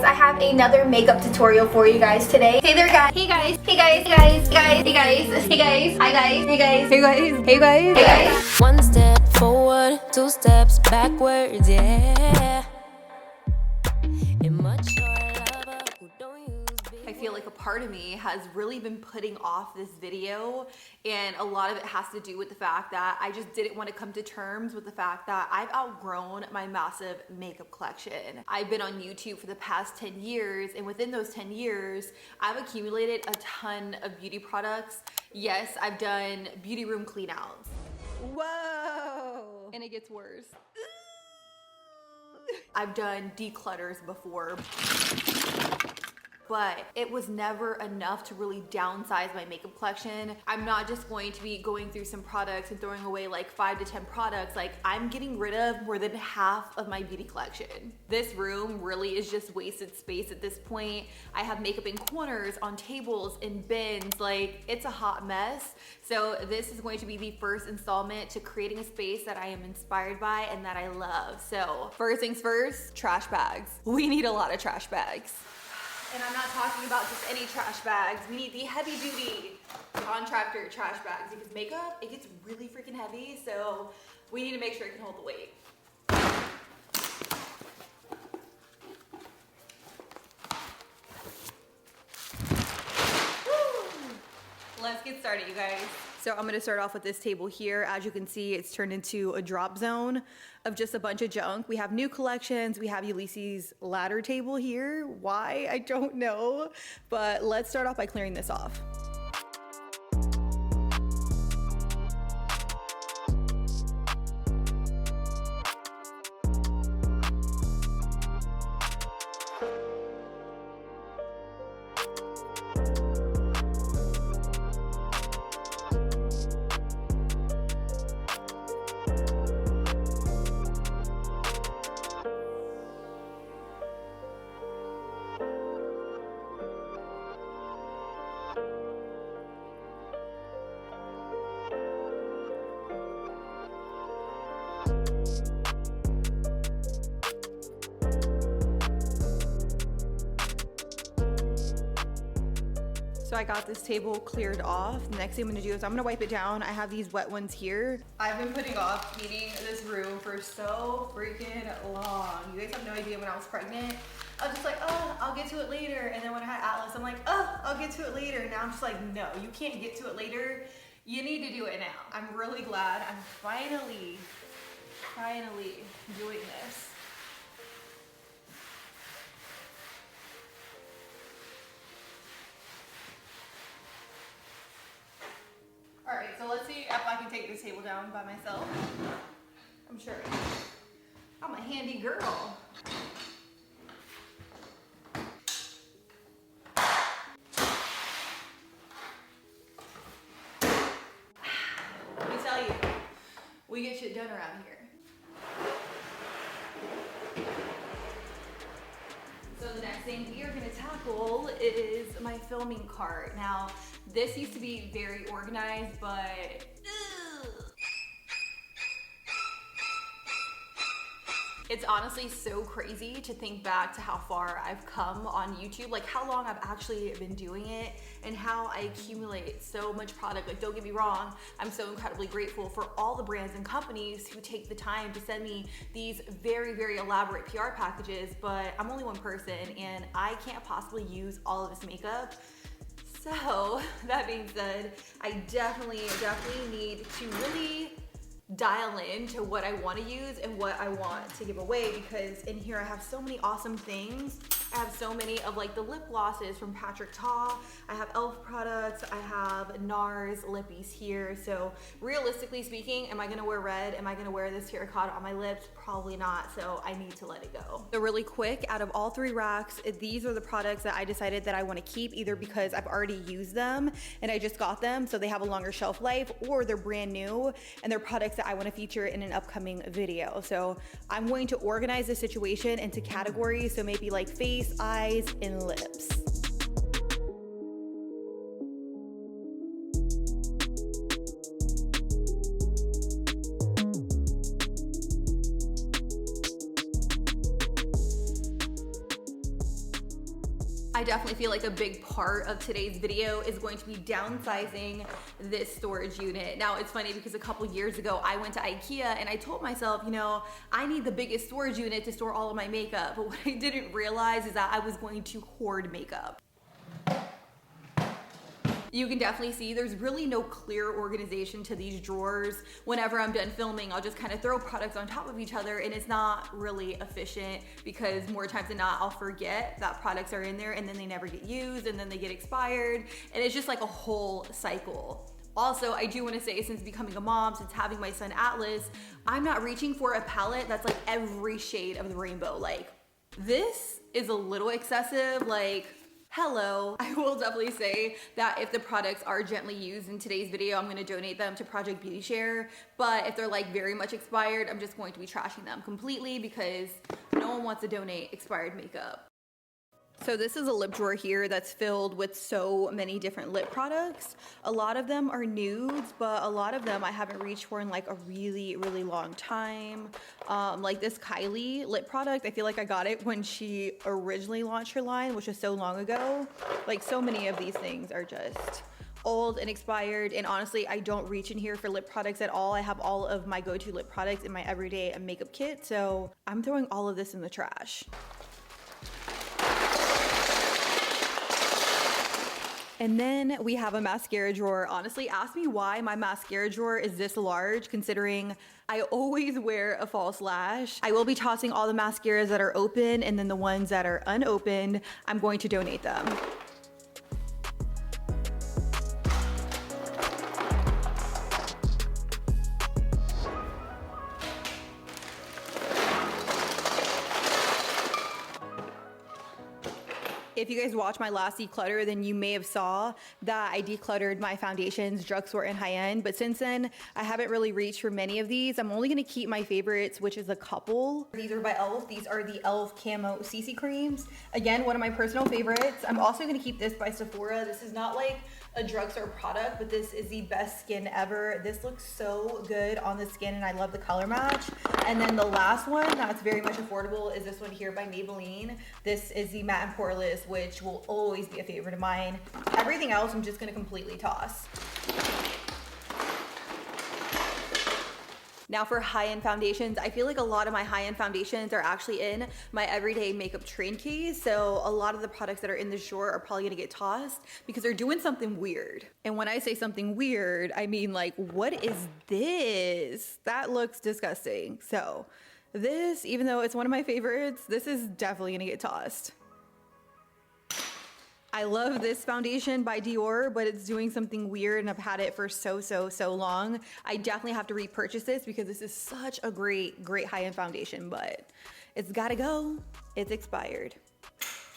I have another makeup tutorial for you guys today. Hey there guys. Hey guys. Hey guys. Hey guys. Hey guys. Hey guys. Hey guys. Hi guys. Hey guys. Hey guys. Hey guys. Hey guys. One step forward, two steps backwards, yeah. I feel like a part of me has really been putting off this video, and a lot of it has to do with the fact that I just didn't want to come to terms with the fact that I've outgrown my massive makeup collection. I've been on YouTube for the past 10 years, and within those 10 years, I've accumulated a ton of beauty products. Yes, I've done beauty room clean outs. Whoa! And it gets worse. I've done declutters before, but it was never enough to really downsize my makeup collection. I'm not just going to be going through some products and throwing away like 5 to 10 products. Like, I'm getting rid of more than half of my beauty collection. This room really is just wasted space at this point. I have makeup in corners, on tables, in bins. Like, it's a hot mess. So this is going to be the first installment to creating a space that I am inspired by and that I love. So first things first, trash bags. We need a lot of trash bags. And I'm not talking about just any trash bags. We need the heavy duty contractor trash bags because makeup, it gets really freaking heavy. So we need to make sure it can hold the weight. Let's get started, you guys. So I'm gonna start off with this table here. As you can see, it's turned into a drop zone of just a bunch of junk. We have new collections. We have Ulysses' ladder table here. Why? I don't know. But let's start off by clearing this off. So I got this table cleared off. The next thing I'm gonna do is I'm gonna wipe it down. I have these wet ones here. I've been putting off cleaning this room for so freaking long. You guys have no idea when I was pregnant. I was just like, oh, I'll get to it later. And then when I had Atlas, I'm like, oh, I'll get to it later. And now I'm just like, no, you can't get to it later. You need to do it now. I'm really glad I'm finally doing this. All right, so let's see if I can take this table down by myself. I'm sure I'm a handy girl. Let me tell you, we get shit done around here. So the next thing we are gonna tackle is my filming cart. Now, this used to be very organized, but it's honestly so crazy to think back to how far I've come on YouTube, like how long I've actually been doing it and how I accumulate so much product. Like, don't get me wrong, I'm so incredibly grateful for all the brands and companies who take the time to send me these very, very elaborate PR packages, but I'm only one person and I can't possibly use all of this makeup. So that being said, I definitely need to really dial into what I want to use and what I want to give away, because in here I have so many awesome things. I have so many of like the lip glosses from Patrick Ta. I have e.l.f. products. I have NARS lippies here. So realistically speaking, am I gonna wear red? Am I gonna wear this terracotta on my lips? Probably not, so I need to let it go. So really quick, out of all 3 racks, these are the products that I decided that I wanna keep, either because I've already used them and I just got them so they have a longer shelf life, or they're brand new and they're products that I wanna feature in an upcoming video. So I'm going to organize the situation into categories, so maybe like face, eyes, and lips. I definitely feel like a big part of today's video is going to be downsizing this storage unit. Now it's funny because a couple years ago I went to IKEA and I told myself, you know, I need the biggest storage unit to store all of my makeup. But what I didn't realize is that I was going to hoard makeup. You can definitely see there's really no clear organization to these drawers. Whenever I'm done filming, I'll just kind of throw products on top of each other, and it's not really efficient because more times than not, I'll forget that products are in there and then they never get used and then they get expired. And it's just like a whole cycle. Also, I do want to say, since becoming a mom, since having my son Atlas, I'm not reaching for a palette that's like every shade of the rainbow. Like, this is a little excessive. Like, hello. I will definitely say that if the products are gently used in today's video, I'm gonna donate them to Project Beauty Share. But if they're like very much expired, I'm just going to be trashing them completely because no one wants to donate expired makeup. So this is a lip drawer here that's filled with so many different lip products. A lot of them are nudes, but a lot of them I haven't reached for in like a really, really long time. Like this Kylie lip product, I feel like I got it when she originally launched her line, which was so long ago. Like, so many of these things are just old and expired, and honestly, I don't reach in here for lip products at all. I have all of my go-to lip products in my everyday makeup kit, so I'm throwing all of this in the trash. And then we have a mascara drawer. Honestly, ask me why my mascara drawer is this large, considering I always wear a false lash. I will be tossing all the mascaras that are open, and then the ones that are unopened, I'm going to donate them. If you guys watched my last declutter, then you may have saw that I decluttered my foundations, drugstore and high-end. But since then, I haven't really reached for many of these. I'm only gonna keep my favorites, which is a couple. These are by e.l.f. These are the e.l.f. Camo CC creams. Again, one of my personal favorites. I'm also gonna keep this by Sephora. This is not like a drugstore product, but this is the best skin ever. This looks so good on the skin, and I love the color match. And then the last one that's very much affordable is this one here by Maybelline. This is the matte and poreless, which will always be a favorite of mine. Everything else I'm just gonna completely toss. Now for high-end foundations, I feel like a lot of my high-end foundations are actually in my everyday makeup train case. So a lot of the products that are in this drawer are probably gonna get tossed because they're doing something weird. And when I say something weird, I mean like, what is this? That looks disgusting. So this, even though it's one of my favorites, this is definitely gonna get tossed. I love this foundation by Dior, but it's doing something weird and I've had it for so long. I definitely have to repurchase this because this is such a great high-end foundation, but it's gotta go. It's expired.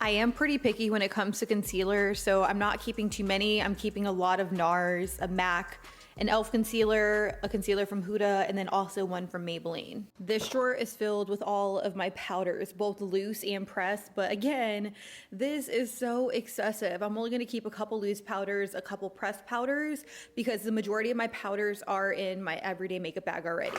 I am pretty picky when it comes to concealer, so I'm not keeping too many. I'm keeping a lot of NARS, a MAC, an e.l.f. concealer, a concealer from Huda, and then also one from Maybelline. This drawer is filled with all of my powders, both loose and pressed, but again, this is so excessive. I'm only gonna keep a couple loose powders, a couple pressed powders, because the majority of my powders are in my everyday makeup bag already.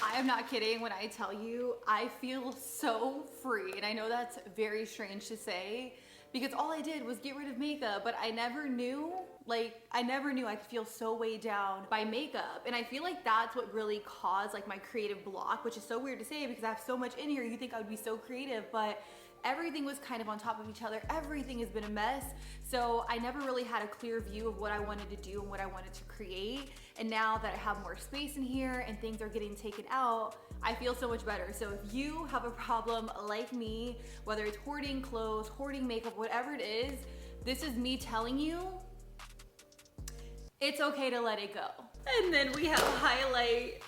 I am not kidding when I tell you I feel so free, and I know that's very strange to say, because all I did was get rid of makeup, but I never knew I could feel so weighed down by makeup. And I feel like that's what really caused like my creative block, which is so weird to say because I have so much in here. You think I would be so creative, but everything was kind of on top of each other. Everything has been a mess. So I never really had a clear view of what I wanted to do and what I wanted to create. And now that I have more space in here and things are getting taken out, I feel so much better. So if you have a problem like me, whether it's hoarding clothes, hoarding makeup, whatever it is, this is me telling you, it's okay to let it go. And then we have highlight.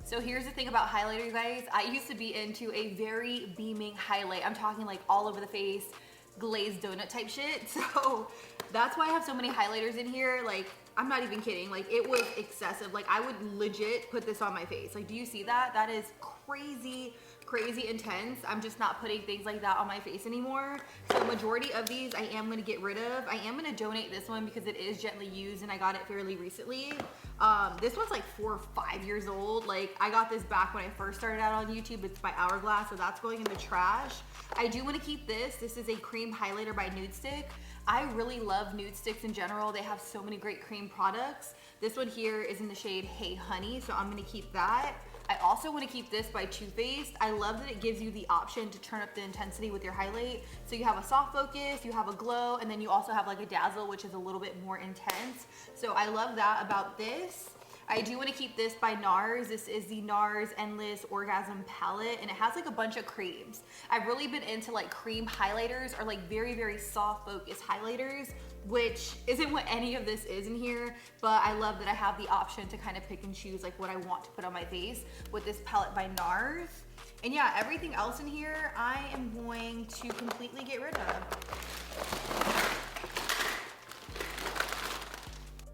So here's the thing about highlighter, you guys. I used to be into a very beaming highlight. I'm talking like all over the face, glazed donut type shit. So that's why I have so many highlighters in here. Like, I'm not even kidding. Like, it was excessive. Like, I would legit put this on my face. Like, do you see that? That is crazy crazy intense. I'm just not putting things like that on my face anymore. So majority of these I am gonna get rid of. I am gonna donate this one because it is gently used and I got it fairly recently. This one's like 4 or 5 years old. Like I got this back when I first started out on YouTube. It's by Hourglass, so that's going in the trash. I do want to keep this. This is a cream highlighter by Nude Stick. I really love nude sticks in general. They have so many great cream products. This one here is in the shade Hey Honey, so I'm gonna keep that. I also want to keep this by Too Faced. I love that it gives you the option to turn up the intensity with your highlight. So you have a soft focus, you have a glow, and then you also have like a dazzle, which is a little bit more intense. So I love that about this. I do want to keep this by NARS. This is the NARS Endless Orgasm Palette, and it has like a bunch of creams. I've really been into like cream highlighters or like very, very soft focus highlighters, which isn't what any of this is in here, but I love that I have the option to kind of pick and choose like what I want to put on my face with this palette by NARS. And yeah, everything else in here, I am going to completely get rid of.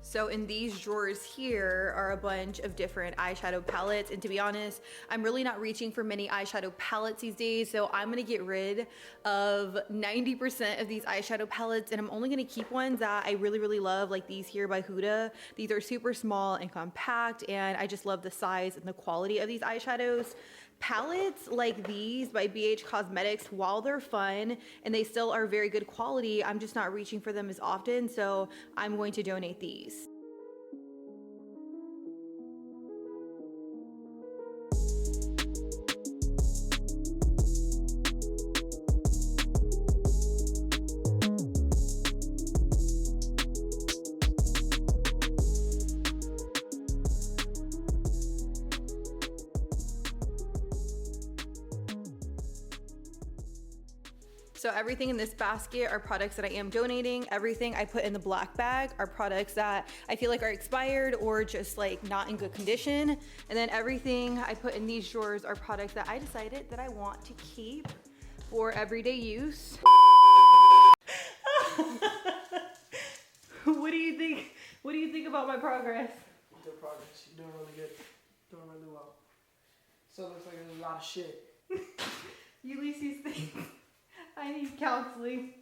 So in these drawers here are a bunch of different eyeshadow palettes, and to be honest, I'm really not reaching for many eyeshadow palettes these days, so I'm gonna get rid of 90% of these eyeshadow palettes, and I'm only gonna keep ones that I really, really love, like these here by Huda. These are super small and compact, and I just love the size and the quality of these eyeshadows. Palettes like these by BH Cosmetics, while they're fun and they still are very good quality, I'm just not reaching for them as often, so I'm going to donate these. So everything in this basket are products that I am donating. Everything I put in the black bag are products that I feel like are expired or just like not in good condition. And then everything I put in these drawers are products that I decided that I want to keep for everyday use. What do you think? What do you think about my progress? Good progress. You're doing really good. Doing really well. So it looks like there's a lot of shit. Ulysses thinks I need counseling.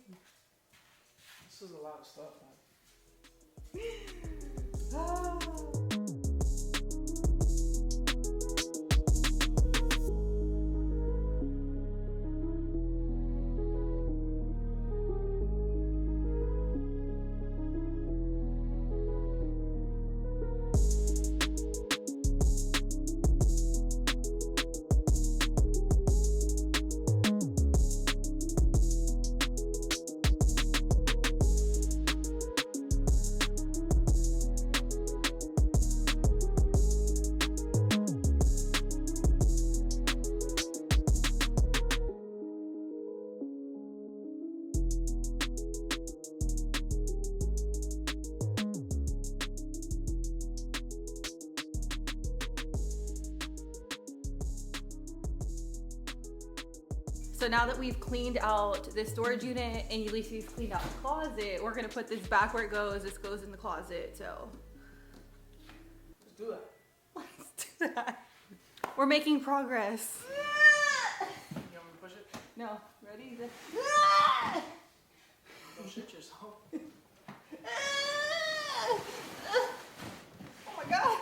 This is a lot of stuff, man. So now that we've cleaned out this storage unit and Ulysses cleaned out the closet, we're gonna put this back where it goes. This goes in the closet, so. Let's do that. Let's do that. We're making progress. You want me to push it? No, ready? Don't shit yourself. Oh my God.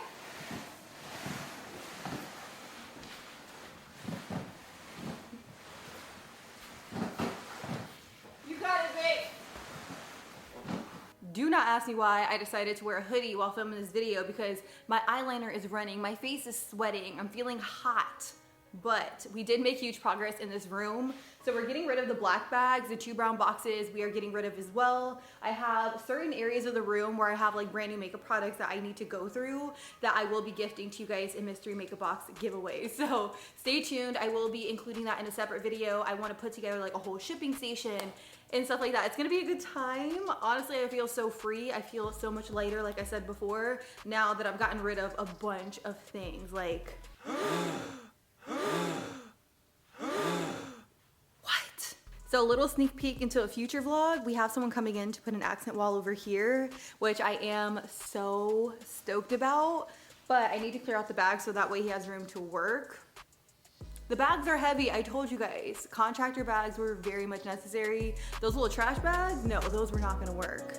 Do not ask me why I decided to wear a hoodie while filming this video, because my eyeliner is running, my face is sweating, I'm feeling hot. But we did make huge progress in this room. So we're getting rid of the black bags, the 2 brown boxes we are getting rid of as well. I have certain areas of the room where I have like brand new makeup products that I need to go through that I will be gifting to you guys in mystery makeup box giveaways. So stay tuned. I will be including that in a separate video. I want to put together like a whole shipping station and stuff like that. It's gonna be a good time. Honestly, I feel so free. I feel so much lighter, like I said before, now that I've gotten rid of a bunch of things. Like, what? So a little sneak peek into a future vlog. We have someone coming in to put an accent wall over here, which I am so stoked about, but I need to clear out the bag so that way he has room to work. The bags are heavy, I told you guys. Contractor bags were very much necessary. Those little trash bags, no, those were not gonna work.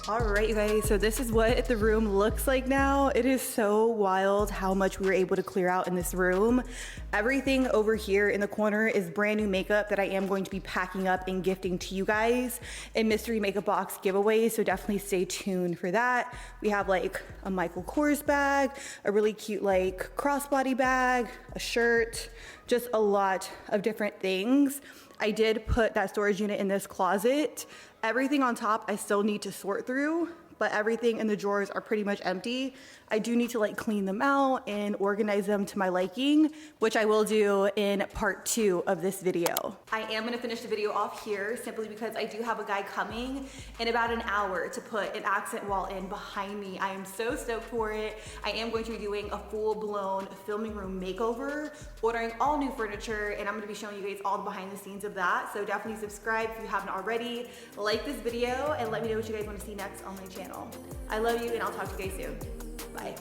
All right, you guys, so this is what the room looks like now. It is so wild how much we were able to clear out in this room. Everything over here in the corner is brand new makeup that I am going to be packing up and gifting to you guys in mystery makeup box giveaways, so definitely stay tuned for that. We have like a Michael Kors bag, a really cute like crossbody bag, a shirt, just a lot of different things. I did put that storage unit in this closet. Everything on top I still need to sort through, but everything in the drawers are pretty much empty. I do need to like clean them out and organize them to my liking, which I will do in part 2 of this video. I am gonna finish the video off here simply because I do have a guy coming in about an hour to put an accent wall in behind me. I am so stoked for it. I am going to be doing a full-blown filming room makeover, ordering all new furniture, and I'm gonna be showing you guys all the behind the scenes of that. So definitely subscribe if you haven't already. Like this video and let me know what you guys wanna see next on my channel. I love you and I'll talk to you guys soon. Bye.